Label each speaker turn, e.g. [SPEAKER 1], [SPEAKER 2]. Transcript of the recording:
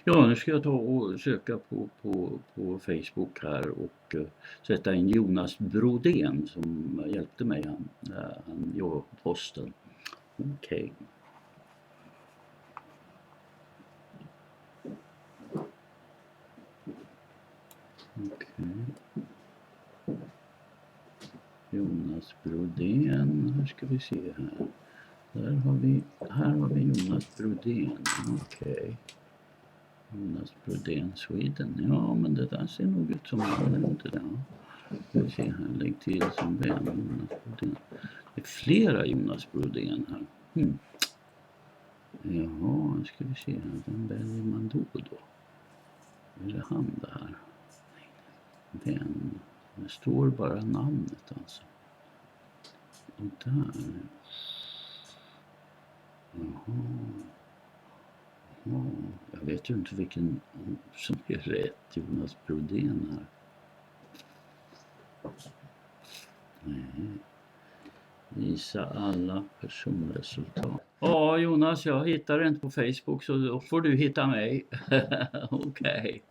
[SPEAKER 1] Ja, nu ska jag ta och söka på Facebook här och sätta in Jonas Brodén som hjälpte mig. Han jobbar på posten. Okej. Jonas Brodén, här ska vi se här. Här har vi Jonas Brodén. Okej. Jonas Brodén Sweden. Ja, men det där ser nog ut som han inte det. Ska vi se här, lägg till som vän Jonas Brodén. Det är flera Jonas Brodén här. Jaha, ska vi se här. Vem väljer man då? Är det han där? Vem? Det står bara namnet alltså. Och där. Jaha. Jag vet ju inte vilken som är rätt. Jonas Brodén här. Nej. Visa alla personresultat. Ja, Jonas, jag hittar inte på Facebook så då får du hitta mig. Okej.